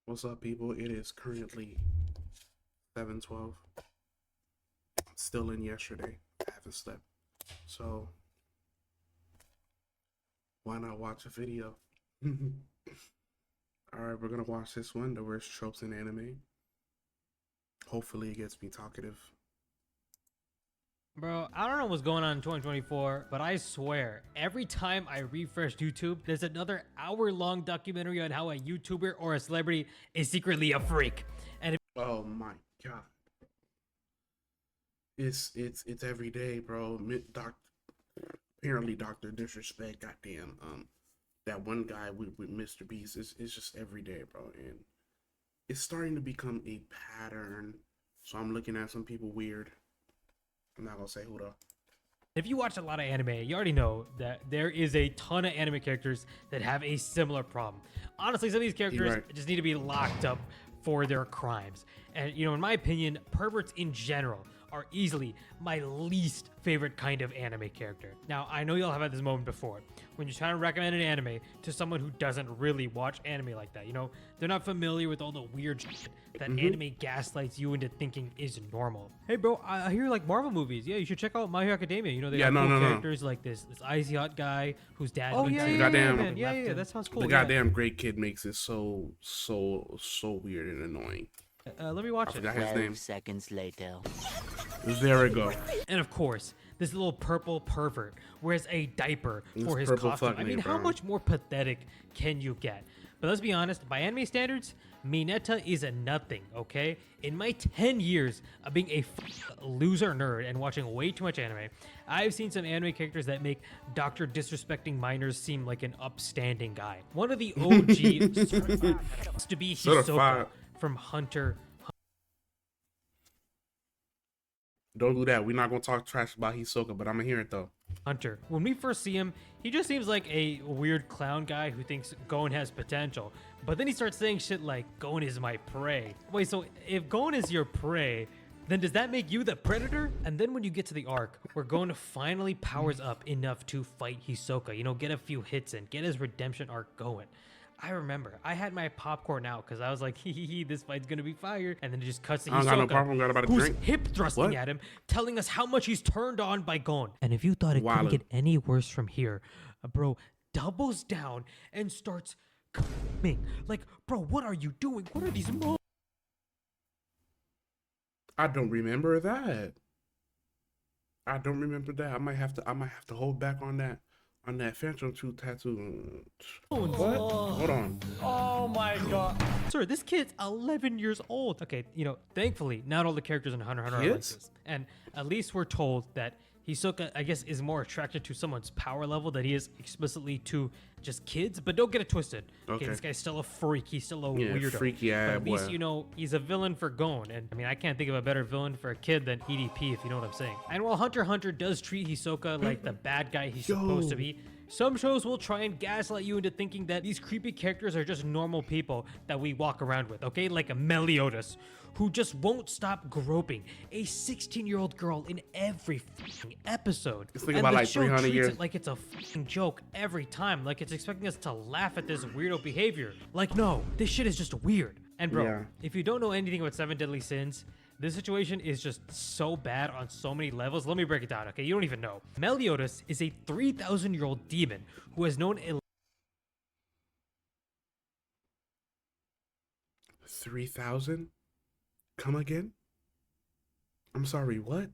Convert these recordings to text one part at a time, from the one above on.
What's up, people? It is currently 7:12. Still in yesterday. I haven't slept. So, why not watch a video? Alright, we're gonna watch this one, the worst tropes in anime. Hopefully it gets me talkative. Bro, I don't know what's going on in 2024, but I swear, every time I refresh YouTube, there's another hour-long documentary on how a YouTuber or a celebrity is secretly a freak. And Oh my god. It's every day, bro. Apparently Dr. Disrespect, goddamn, that one guy with Mr. Beast is just every day, bro. And it's starting to become a pattern. So I'm looking at some people weird. I'm not gonna say who though. if you watch a lot of anime, you already know that there is a ton of anime characters that have a similar problem. Honestly, some of these characters right. just need to be locked up for their crimes. And, you know, in my opinion, perverts in general are easily my least favorite kind of anime character. Now, I know y'all have had this moment before when you're trying to recommend an anime to someone who doesn't really watch anime like that. You know, they're not familiar with all the weird shit that anime gaslights you into thinking is normal. Hey, bro, I hear you like Marvel movies. Yeah, you should check out My Hero Academia. You know, they got cool characters like this icy hot guy whose dad. Yeah, that sounds cool. The goddamn great kid makes it so weird and annoying. Let me watch it. 12 seconds later. There we go. And of course, this little purple pervert wears a diaper for his costume. I mean, how much more pathetic can you get? But let's be honest, by anime standards, Mineta is a nothing, okay? In my 10 years of being a loser nerd and watching way too much anime, I've seen some anime characters that make Dr. Disrespecting Minors seem like an upstanding guy. One of the OG to be Hisoka from Hunter. Don't do that. We're not gonna talk trash about Hisoka, but I'm gonna hear it though. Hunter. When we first see him, he just seems like a weird clown guy who thinks Gon has potential. But then he starts saying shit like, Gon is my prey. Wait, so if Gon is your prey, then does that make you the predator? And then when you get to the arc where Gon finally powers up enough to fight Hisoka, you know, get a few hits in, get his redemption arc going. I remember I had my popcorn out because I was like, hee, this fight's gonna be fire. And then it just cuts to Hisoka, who's hip thrusting at him, telling us how much he's turned on by Gon. And if you thought it couldn't get any worse from here, bro doubles down and starts coming. Like, bro, what are you doing? What are these moves? I don't remember that. I don't remember that. I might have to hold back on that. On that Phantom 2 tattoo. What? Hold on. Oh my god. Sir, this kid's 11 years old. Okay, you know, thankfully, not all the characters in Hunter x Hunter are like this. And at least we're told that Hisoka, I guess, is more attracted to someone's power level than he is explicitly to just kids. But don't get it twisted. Okay, this guy's still a freak. He's still a weirdo. Freaky but at least, you know, he's a villain for Gon. And I mean, I can't think of a better villain for a kid than EDP, if you know what I'm saying. And while Hunter x Hunter does treat Hisoka like the bad guy he's supposed to be, some shows will try and gaslight you into thinking that these creepy characters are just normal people that we walk around with, okay? Like a Meliodas, who just won't stop groping a 16-year-old girl in every fucking episode. It's like about like 300 years. It like it's a fucking joke every time, like it's expecting us to laugh at this weirdo behavior. Like, no, this shit is just weird. And bro, if you don't know anything about 7 Deadly Sins, this situation is just so bad on so many levels. Let me break it down, okay? You don't even know. Meliodas is a 3,000-year-old demon who has known 3,000? Come again? I'm sorry, what?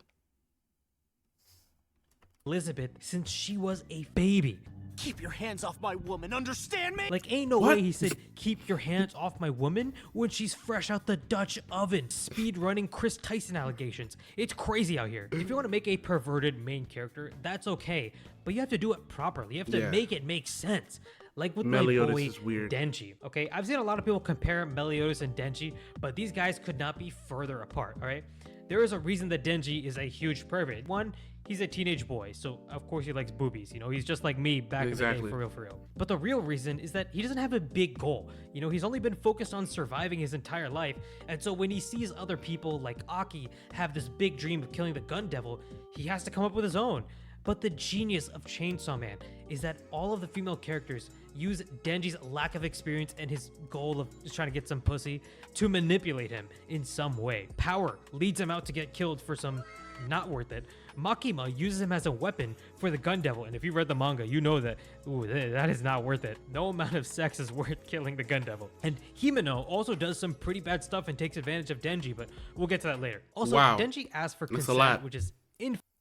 Elizabeth since she was a baby. Keep your hands off my woman, understand me? Like, ain't no way he said, keep your hands off my woman when she's fresh out the Dutch oven. Speed running Chris Tyson allegations. It's crazy out here. If you want to make a perverted main character, that's okay. But you have to do it properly. You have to make it make sense. Like with Meliodas my boy is weird. Denji, okay? I've seen a lot of people compare Meliodas and Denji, but these guys could not be further apart, all right? There is a reason that Denji is a huge pervert. One, he's a teenage boy, so of course he likes boobies. You know, he's just like me back in the day, for real. But the real reason is that he doesn't have a big goal. You know, he's only been focused on surviving his entire life. And so when he sees other people like Aki have this big dream of killing the gun devil, he has to come up with his own. But the genius of Chainsaw Man is that all of the female characters use Denji's lack of experience and his goal of just trying to get some pussy to manipulate him in some way. Power leads him out to get killed for some not worth it. Makima uses him as a weapon for the Gun Devil, and if you read the manga, you know that that is not worth it. No amount of sex is worth killing the Gun Devil. And Himeno also does some pretty bad stuff and takes advantage of Denji, but we'll get to that later. Also, Wow. Denji asked for That's a consent, lot. which is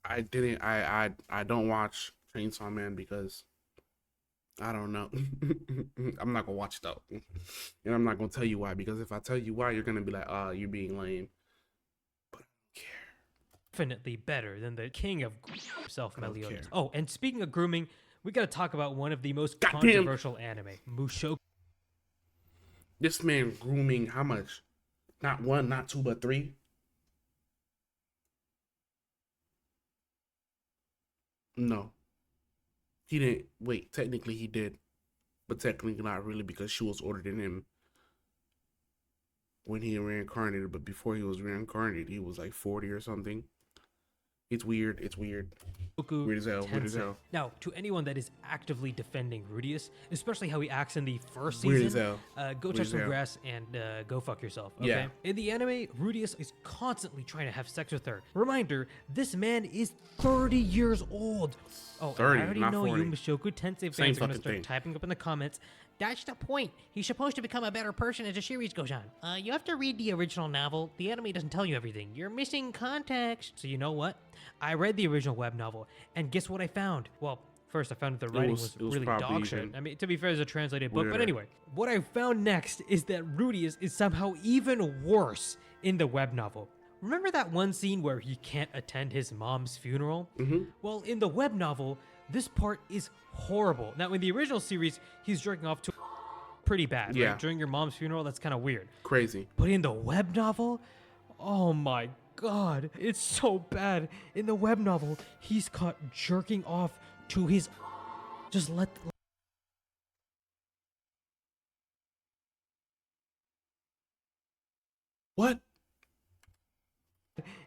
I didn't. I don't watch Chainsaw Man because I don't know. I'm not gonna watch it though, and I'm not gonna tell you why. Because if I tell you why, you're gonna be like, "Ah, you're being lame." But I don't care. infinitely better than the king of himself, I don't Meliodas. care. Oh, and speaking of grooming, we gotta talk about one of the most Goddamn. controversial anime, Mushoku. This man grooming how much? Not one, not two, but three. No, he didn't. Wait, technically he did, but technically not really because she was older than him when he reincarnated. But before he was reincarnated, he was like 40 or something. It's weird. It's weird. Weird as hell. Weird as Tensei. hell. Now, to anyone that is actively defending Rudius, especially how he acts in the first Weird season, as hell. go Weird touch as some hell. grass and go fuck yourself. Okay. Yeah. In the anime, Rudius is constantly trying to have sex with her. Reminder: this man is 30 years old. Oh, 30, I already not know 40. you Mushoku Tensei Same fans are gonna fucking start thing. typing up in the comments. That's the point. He's supposed to become a better person as the series goes on. You have to read the original novel. The anime doesn't tell you everything. You're missing context. So you know what? I read the original web novel, and guess what I found? Well, first I found that the writing was it was really probably dog shit. even I mean, to be fair, it's a translated book, but weirder. anyway. What I found next is that Rudius is somehow even worse in the web novel. Remember that one scene where he can't attend his mom's funeral? Mm-hmm. Well, in the web novel, this part is horrible. Now, in the original series, he's jerking off to pretty bad. Yeah. Right? During your mom's funeral, that's kind of weird. Crazy. But in the web novel, oh my god, it's so bad. In the web novel, he's caught jerking off to his. Just let. What?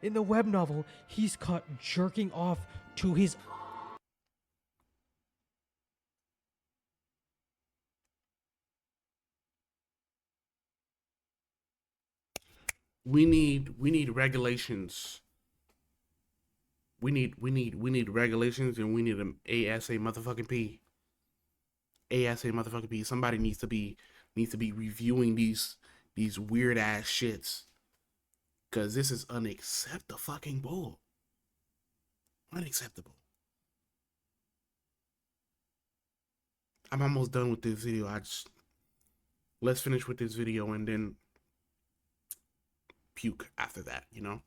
In the web novel, he's caught jerking off to his. We need regulations. We need regulations, and we need an ASA motherfucking P. ASA motherfucking P. Somebody needs to be reviewing these weird ass shits, cause this is unacceptable. Unacceptable. I'm almost done with this video. Let's finish with this video and then puke after that, you know?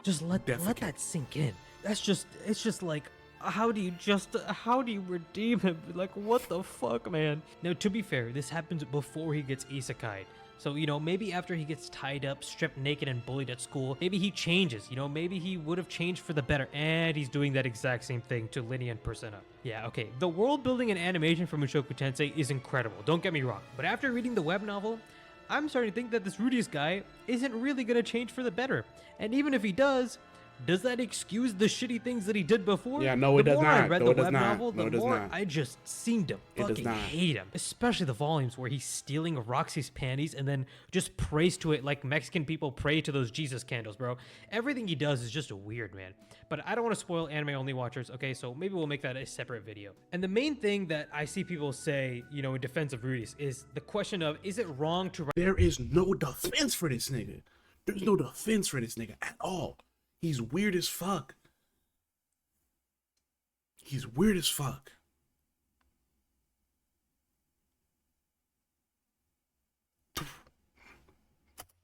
Just let Defecate. that sink in. It's just like, how do you redeem him? Like, what the fuck, man? Now, to be fair, this happens before he gets isekai'd. So, you know, maybe after he gets tied up, stripped naked, and bullied at school, maybe he changes. You know, maybe he would have changed for the better. And he's doing that exact same thing to Linny and Persona. Yeah, okay. The world building and animation for Mushoku Tensei is incredible. Don't get me wrong. But after reading the web novel, I'm starting to think that this Rudius guy isn't really going to change for the better. And even if he does that excuse the shitty things that he did before? Yeah, no, it the does more I not. read No, the it does web not. novel, No, the it does more not. I just seem to does fucking not. hate him. Especially the volumes where he's stealing Roxy's panties and then just prays to it like Mexican people pray to those Jesus candles, bro. Everything he does is just weird, man. But I don't want to spoil anime-only watchers, okay? So maybe we'll make that a separate video. And the main thing that I see people say, you know, in defense of Rudius is the question of, is it wrong to write There is no defense for this nigga. There's no defense for this nigga at all. He's weird as fuck. He's weird as fuck.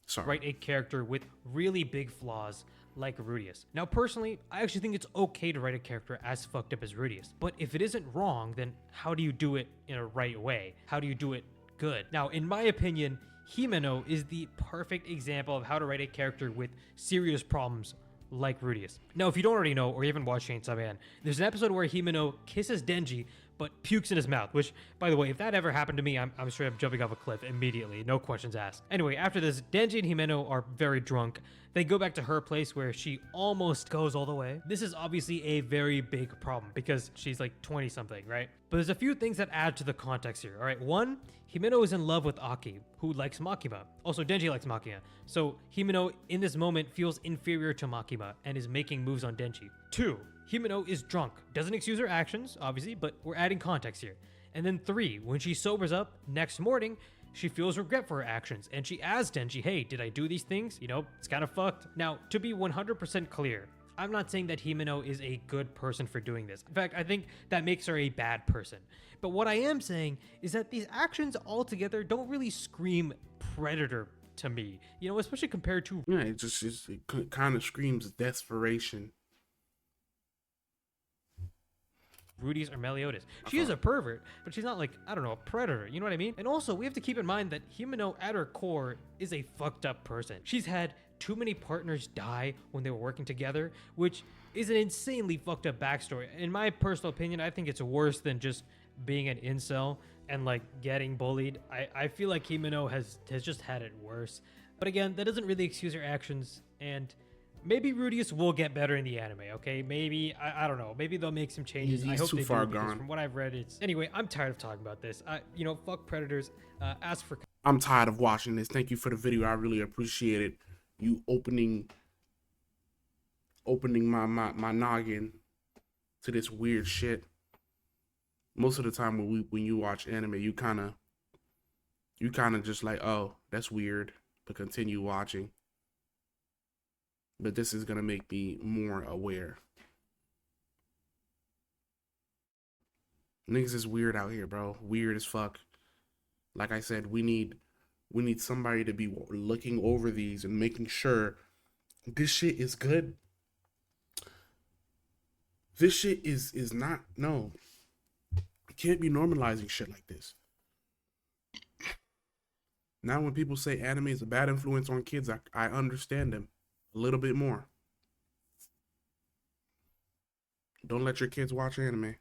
Sorry. a character with really big flaws like Rudius? Now, personally, I actually think it's okay to write a character as fucked up as Rudius. But if it isn't wrong, then how do you do it in a right way? How do you do it good? Now, in my opinion, Himeno is the perfect example of how to write a character with serious problems like Rudius. Now, if you don't already know or you haven't watched Chainsaw Man, there's an episode where Himeno kisses Denji, but pukes in his mouth, which, by the way, if that ever happened to me, I'm straight up jumping off a cliff immediately, no questions asked. Anyway, after this, Denji and Himeno are very drunk. They go back to her place where she almost goes all the way. This is obviously a very big problem because she's like 20 something, right? But there's a few things that add to the context here. All right, one, Himeno is in love with Aki, who likes Makima. Also, Denji likes Makima. So Himeno in this moment feels inferior to Makima and is making moves on Denji. Two, Himeno is drunk. Doesn't excuse her actions, obviously, but we're adding context here. And then three, when she sobers up next morning, she feels regret for her actions, and she asks Denji, hey, did I do these things? You know, it's kind of fucked. Now, to be 100% clear, I'm not saying that Himeno is a good person for doing this. In fact, I think that makes her a bad person. But what I am saying is that these actions altogether don't really scream predator to me, you know, especially compared to... Yeah, it kind of screams desperation. Rudy's or Meliodas. She is a pervert, but she's not like, I don't know, a predator, you know what I mean? And also, we have to keep in mind that Himeno at her core is a fucked up person. She's had too many partners die when they were working together, which is an insanely fucked up backstory. In my personal opinion, I think it's worse than just being an incel and like getting bullied. I feel like Himeno has just had it worse. But again, that doesn't really excuse her actions, and maybe Rudius will get better in the anime, okay? Maybe, I don't know. Maybe they'll make some changes. He's I hope too they far do, because gone. from what I've read, it's... Anyway, I'm tired of talking about this. You know, fuck predators. Ask for... I'm tired of watching this. Thank you for the video. I really appreciate it. You opening my noggin to this weird shit. Most of the time when you watch anime, you kind of just like, oh, that's weird, but continue watching. But this is gonna make me more aware. Niggas is weird out here, bro. Weird as fuck. Like I said, we need somebody to be looking over these and making sure this shit is good. This shit is not, no. You can't be normalizing shit like this. Now when people say anime is a bad influence on kids, I understand them a little bit more. Don't let your kids watch anime.